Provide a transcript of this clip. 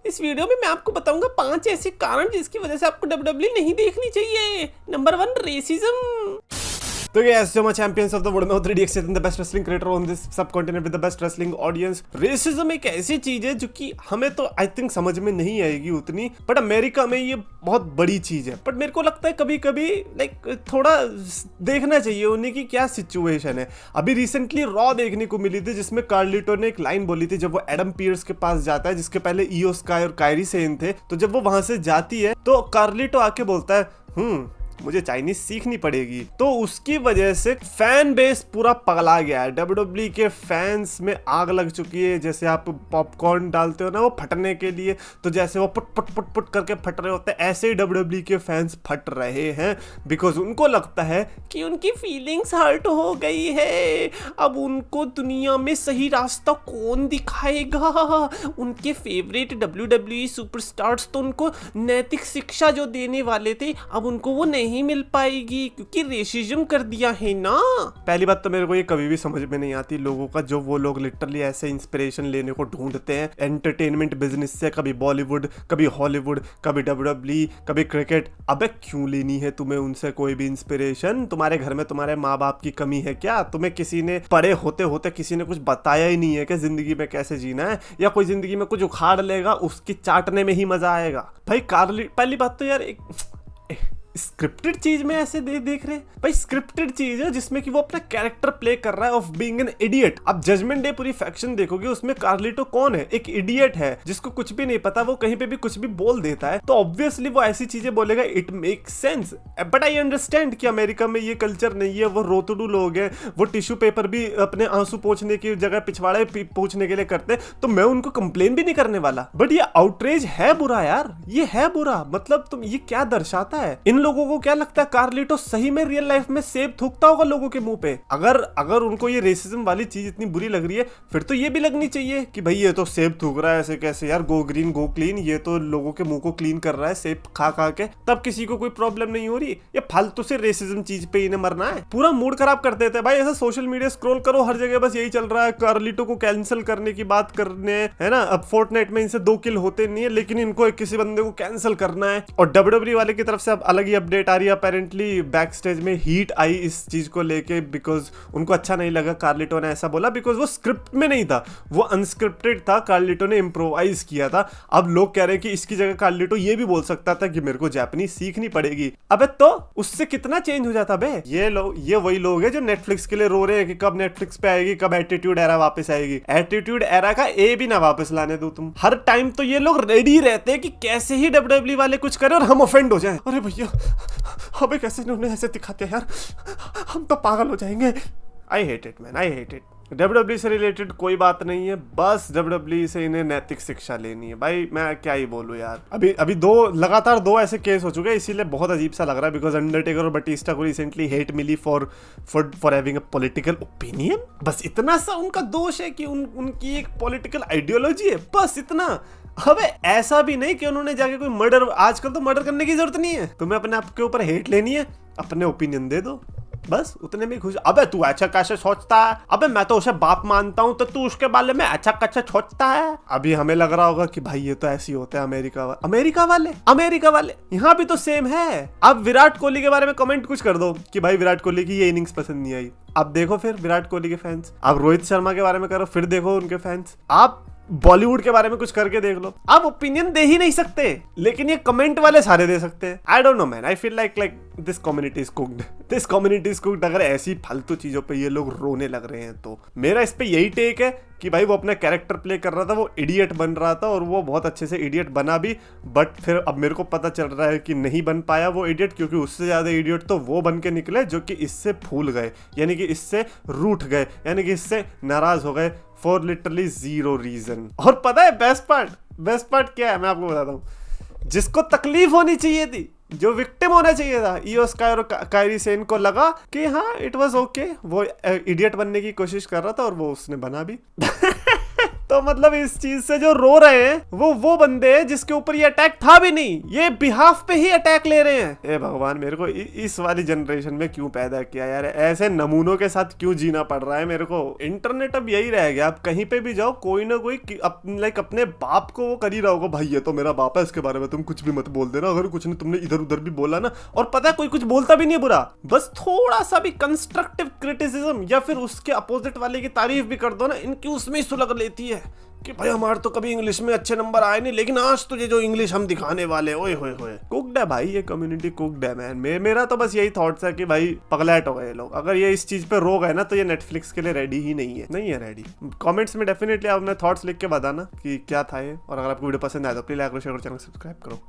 इस वीडियो में मैं आपको बताऊंगा 5 ऐसे कारण जिसकी वजह से आपको WWE नहीं देखनी चाहिए। Number 1, racism. तो guys, so much champions of the world में 3DX the best wrestling creator on this subcontinent with the best wrestling audience। Racism एक ऐसी चीज है जो कि हमें तो आई थिंक समझ में नहीं आएगी उतनी, बट अमेरिका में ये बहुत बड़ी चीज है। बट मेरे को लगता है कभी कभी लाइक थोड़ा देखना चाहिए उन्हें कि क्या सिचुएशन है। अभी रिसेंटली रॉ देखने को मिली थी जिसमें कार्लिटो ने एक लाइन बोली थी जब वो एडम पियर्स के पास जाता है, जिसके पहले ईओ स्काई और कायरी सेन थे। तो जब वो वहां से जाती है तो कार्लिटो आके बोलता है मुझे चाइनीज सीखनी पड़ेगी। तो उसकी वजह से फैन बेस पूरा पगला गया है। WWE के फैंस में आग लग चुकी है। जैसे आप पॉपकॉर्न डालते हो ना वो फटने के लिए, तो जैसे वो पुट पुट पुट पुट करके फट रहे होते हैं, ऐसे ही WWE के फैंस फट रहे हैं। बिकॉज उनको लगता है कि उनकी फीलिंग्स हर्ट हो गई है। अब उनको दुनिया में सही रास्ता कौन दिखाएगा। उनके फेवरेट WWE सुपरस्टार्स तो उनको नैतिक शिक्षा जो देने वाले थे, अब उनको वो नहीं मिल पाएगी क्योंकि रेसिज्म कर दिया है ना। पहली बात तो मेरे को ये कभी भी समझ में नहीं आती लोगों का, जो वो लोग लिटरली ऐसे इंस्पिरेशन लेने को ढूंढते हैं एंटरटेनमेंट बिजनेस से, कभी बॉलीवुड, कभी हॉलीवुड, कभी WWE, कभी क्रिकेट। अबे क्यों लेनी है तुम्हें उनसे कोई भी इंस्पिरेशन? तुम्हारे घर में तुम्हारे माँ बाप की कमी है क्या? तुम्हें किसी ने बड़े होते होते किसी ने कुछ बताया ही नहीं है कि जिंदगी में कैसे जीना है? या कोई जिंदगी में कुछ उखाड़ लेगा उसकी चाटने में ही मजा आएगा? भाई पहली बात तो यार एक स्क्रिप्टेड चीज में ऐसे देख रहे भाई, स्क्रिप्टेड चीज है जिसमें कि वो अपना कैरेक्टर प्ले कर रहा है ऑफ बीइंग एन इडियट। अब जजमेंट डे पूरी फैक्शन देखोगे, उसमें कार्लिटो कौन है? एक इडियट है जिसको कुछ भी नहीं पता, वो कहीं पे भी कुछ भी बोल देता है। तो ऑब्वियसली वो ऐसी चीजें बोलेगा, it make sense. But I understand कि अमेरिका में ये कल्चर नहीं है, वो रोतड़ू लोग हैं, वो टिश्यू पेपर भी अपने आंसू पोंछने की जगह पिछवाड़े पोंछने के लिए करते हैं, तो मैं उनको कंप्लेन भी नहीं करने वाला। बट ये आउटरेज है बुरा यार, ये है बुरा। मतलब तुम ये क्या दर्शाता है? इन लोगों को क्या लगता है कार्लिटो सही में रियल लाइफ में सेब थूकता होगा लोगों के मुंह पे? अगर उनको ये रेसिज्म वाली चीज इतनी बुरी लग रही है, फिर तो ये भी लगनी चाहिए कि भाई ये तो सेब थूक रहा है, ऐसे कैसे यार, गो ग्रीन गो क्लीन, ये तो लोगों के मुंह को क्लीन कर रहा है सेब खा खा के, तब किसी को कोई प्रॉब्लम नहीं हो रही। ये फालतू से रेसिज्म चीज पे इन्हें मरना है, पूरा मूड खराब कर देते हैं भाई। ऐसा सोशल मीडिया स्क्रॉल करो, हर जगह बस यही चल रहा है, कार्लिटो को कैंसिल करने की बात करने, है ना। अब फोर्टनाइट में इनसे 2 किल होते नहीं है, लेकिन इनको किसी बंदे को कैंसिल करना है। और WWE वाले की तरफ से अब अलग ही अपडेट आ रही है। अपेरेंटली बैक स्टेज में हीट आई इस चीज को लेके, बिकॉज उनको अच्छा नहीं लगा कार्लिटो ने ऐसा बोला, बिकॉज वो स्क्रिप्ट में नहीं था, वो अनस्क्रिप्टेड था, कार्लिटो ने इम्प्रोवाइज किया था। अब लोग कह रहे हैं कि इसकी जगह कार्लिटो ये भी बोल सकता था कि मेरे को जापानीज सीखनी पड़ेगी। अबे तो उससे कितना चेंज हो जाता बे। ये वही लोग हैं जो नेटफ्लिक्स के लिए रो रहे हैं कि कब नेटफ्लिक्स पे आएगी, कब एटीट्यूड एरा वापस आएगी। एटीट्यूड एरा का ए भी ना वापस लाने दो तुम। हर टाइम तो ये लोग रेडी रहते हैं कि कैसे ही WWE वाले कुछ करें और हम ऑफेंड हो जाएं। अरे भैया अबे कैसे उन्हें ऐसे दिखाते हैं यार, हम तो पागल हो जाएंगे। I hate it man, I hate it. WWE से रिलेटेड कोई बात नहीं है, बस WWE से इन्हें नैतिक शिक्षा लेनी है भाई। मैं क्या ही बोलूं यार। अभी लगातार दो ऐसे केस हो चुके हैं, इसीलिए बहुत अजीब सा लग रहा है। बिकॉज अंडरटेकर और बटिस्टा को रिसेंटली हेट मिली for having a political opinion. बस इतना सा उनका दोष है कि उनकी एक पॉलिटिकल आइडियोलॉजी है, बस इतना। अबे ऐसा भी नहीं कि उन्होंने जाके कोई मर्डर, आजकल तो मर्डर करने की जरूरत नहीं है, तुम्हें अपने आप के ऊपर हेट लेनी है, अपने ओपिनियन दे दो, बस उतने में खुश। अबे तू अच्छा कैसे सोचता है? अबे मैं तो उसे बाप मानता हूँ, तो तू उसके बारे में अच्छा कैसे सोचता है? अभी हमें लग रहा होगा कि भाई ये तो ऐसे ही होता है अमेरिका वाले यहाँ भी तो सेम है। अब विराट कोहली के बारे में कमेंट कुछ कर दो कि भाई विराट कोहली की ये इनिंग्स पसंद नहीं आई, अब देखो फिर विराट कोहली के फैंस। अब रोहित शर्मा के बारे में करो, फिर देखो उनके फैंस। आप बॉलीवुड के बारे में कुछ करके देख लो, आप ओपिनियन दे ही नहीं सकते, लेकिन ये कमेंट वाले सारे दे सकते हैं। I don't know man, I feel like this community is cooked. अगर ऐसी फालतू चीजों पे ये लोग रोने लग रहे हैं तो मेरा इस पे यही टेक है कि भाई वो अपना कैरेक्टर प्ले कर रहा था, वो इडियट बन रहा था और वो बहुत अच्छे से इडियट बना भी। बट फिर अब मेरे को पता चल रहा है कि नहीं बन पाया वो इडियट, क्योंकि उससे ज्यादा इडियट तो वो बन के निकले जो कि इससे फूल गए, यानी कि इससे रूठ गए, यानी कि इससे नाराज हो गए फॉर लिटरली जीरो रीजन। और पता है बेस्ट पार्ट क्या है? मैं आपको बताता हूँ। जिसको तकलीफ होनी चाहिए थी, जो विक्टिम होना चाहिए था, ईओ स्काई और कायरी सेन को लगा कि हाँ इट वाज ओके, वो इडियट बनने की कोशिश कर रहा था और वो उसने बना भी। तो मतलब इस चीज से जो रो रहे हैं वो बंदे हैं जिसके ऊपर ये अटैक था भी नहीं, ये बिहाफ पे ही अटैक ले रहे हैं। ए भगवान, मेरे को इस वाली जनरेशन में क्यों पैदा किया यार, ऐसे नमूनों के साथ क्यों जीना पड़ रहा है मेरे को। इंटरनेट अब यही रह गया, आप कहीं पे भी जाओ कोई ना कोई लाइक अपने बाप को वो कर ही रहा होगा, भाई ये तो मेरा बाप है, इसके बारे में तुम कुछ भी मत बोल देना, अगर कुछ नहीं तुमने इधर उधर भी बोला ना। और पता है कोई कुछ बोलता भी नहीं बुरा, बस थोड़ा सा भी कंस्ट्रक्टिव क्रिटिसिज्म या फिर उसके अपोजिट वाले की तारीफ भी कर दो ना, इनकी उसमें ही सुलग लेती है कि भाई हमारे तो कभी इंग्लिश में अच्छे नंबर आए नहीं, लेकिन आज तुझे जो इंग्लिश हम दिखाने वाले, ओए होए होए। कुक्ड है भाई, ये कम्युनिटी कुक्ड है मैन। मेरा तो बस यही थॉट्स है कि भाई पगलैट हो गए लोग, अगर ये इस चीज पे रो गए ना तो ये नेटफ्लिक्स के लिए रेडी ही नहीं है रेडी। कमेंट्स में डेफिनेटली आप अपने थॉट्स लिख के बताना कि क्या था ये, और अगर आपको वीडियो पसंद आए तो प्लीज लाइक करो, शेयर करो, चैनल सब्सक्राइब करो।